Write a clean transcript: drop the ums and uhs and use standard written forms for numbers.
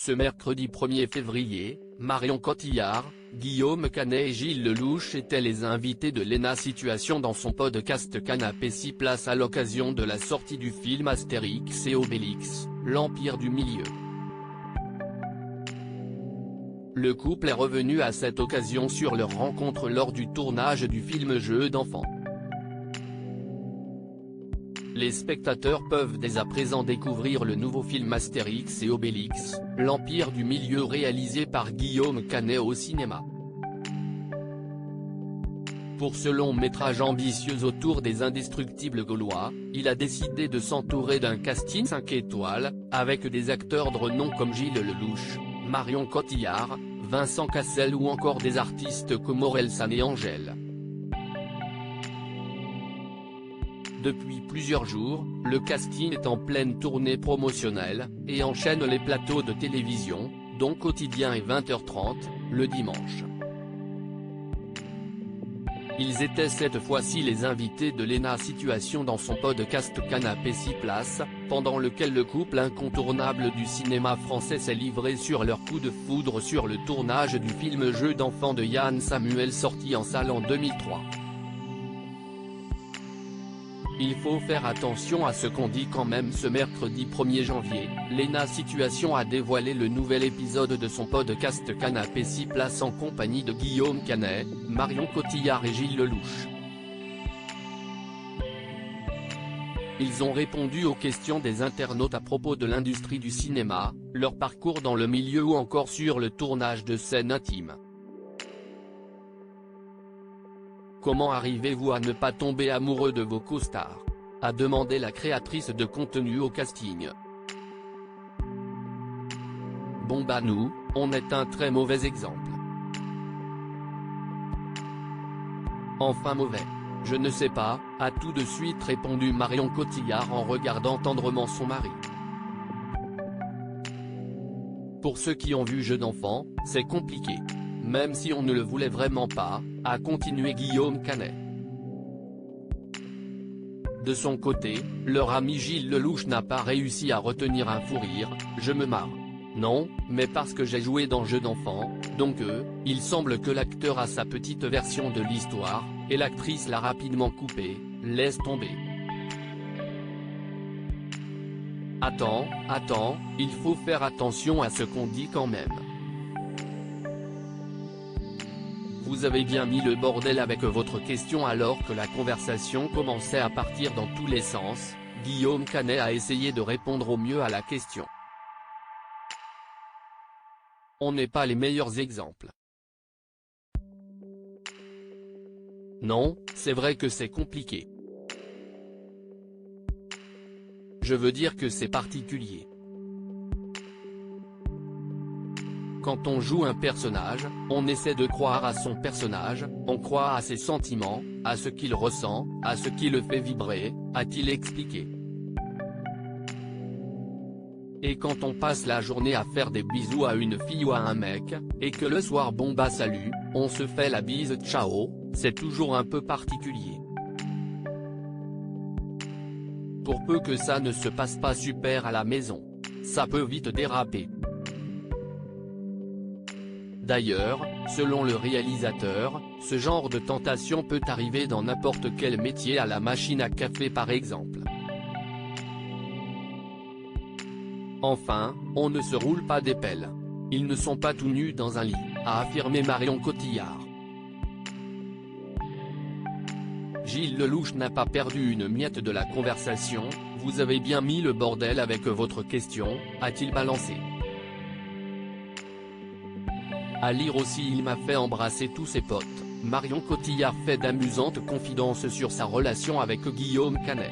Ce mercredi 1er février, Marion Cotillard, Guillaume Canet et Gilles Lellouche étaient les invités de Léna Situation dans son podcast Canapé 6 places à l'occasion de la sortie du film Astérix et Obélix, l'Empire du Milieu. Le couple est revenu à cette occasion sur leur rencontre lors du tournage du film Jeux d'enfants. Les spectateurs peuvent dès à présent découvrir le nouveau film Astérix et Obélix, l'Empire du Milieu réalisé par Guillaume Canet au cinéma. Pour ce long métrage ambitieux autour des indestructibles Gaulois, il a décidé de s'entourer d'un casting 5 étoiles, avec des acteurs de renom comme Gilles Lellouche, Marion Cotillard, Vincent Cassel ou encore des artistes comme Orelsan et Angèle. Depuis plusieurs jours, le casting est en pleine tournée promotionnelle, et enchaîne les plateaux de télévision, dont Quotidien et 20h30, le dimanche. Ils étaient cette fois-ci les invités de Léna Situation dans son podcast Canapé 6 places, pendant lequel le couple incontournable du cinéma français s'est livré sur leur coup de foudre sur le tournage du film Jeux d'enfants de Yann Samuel sorti en salle en 2003. Il faut faire attention à ce qu'on dit quand même. Ce mercredi 1er janvier, Léna Situation a dévoilé le nouvel épisode de son podcast Canapé 6 places en compagnie de Guillaume Canet, Marion Cotillard et Gilles Lellouche. Ils ont répondu aux questions des internautes à propos de l'industrie du cinéma, leur parcours dans le milieu ou encore sur le tournage de scènes intimes. Comment arrivez-vous à ne pas tomber amoureux de vos co-stars ? A demandé la créatrice de contenu au casting. Bon bah nous, on est un très mauvais exemple. Enfin mauvais. Je ne sais pas, a tout de suite répondu Marion Cotillard en regardant tendrement son mari. Pour ceux qui ont vu Jeux d'enfants, c'est compliqué. Même si on ne le voulait vraiment pas, a continué Guillaume Canet. De son côté, leur ami Gilles Lellouche n'a pas réussi à retenir un fou rire, je me marre. Non, mais parce que j'ai joué dans Jeux d'enfants, donc il semble que l'acteur a sa petite version de l'histoire, et l'actrice l'a rapidement coupé, laisse tomber. Attends, il faut faire attention à ce qu'on dit quand même. Vous avez bien mis le bordel avec votre question alors que la conversation commençait à partir dans tous les sens. Guillaume Canet a essayé de répondre au mieux à la question. On n'est pas les meilleurs exemples. Non, c'est vrai que c'est compliqué. Je veux dire que c'est particulier. Quand on joue un personnage, on essaie de croire à son personnage, on croit à ses sentiments, à ce qu'il ressent, à ce qui le fait vibrer, a-t-il expliqué. Et quand on passe la journée à faire des bisous à une fille ou à un mec, et que le soir bon bah salut, on se fait la bise ciao, c'est toujours un peu particulier. Pour peu que ça ne se passe pas super à la maison. Ça peut vite déraper. D'ailleurs, selon le réalisateur, ce genre de tentation peut arriver dans n'importe quel métier, à la machine à café par exemple. Enfin, on ne se roule pas des pelles. Ils ne sont pas tout nus dans un lit, a affirmé Marion Cotillard. Gilles Lellouche n'a pas perdu une miette de la conversation. Vous avez bien mis le bordel avec votre question, a-t-il balancé. À lire aussi il m'a fait embrasser tous ses potes. Marion Cotillard fait d'amusantes confidences sur sa relation avec Guillaume Canet.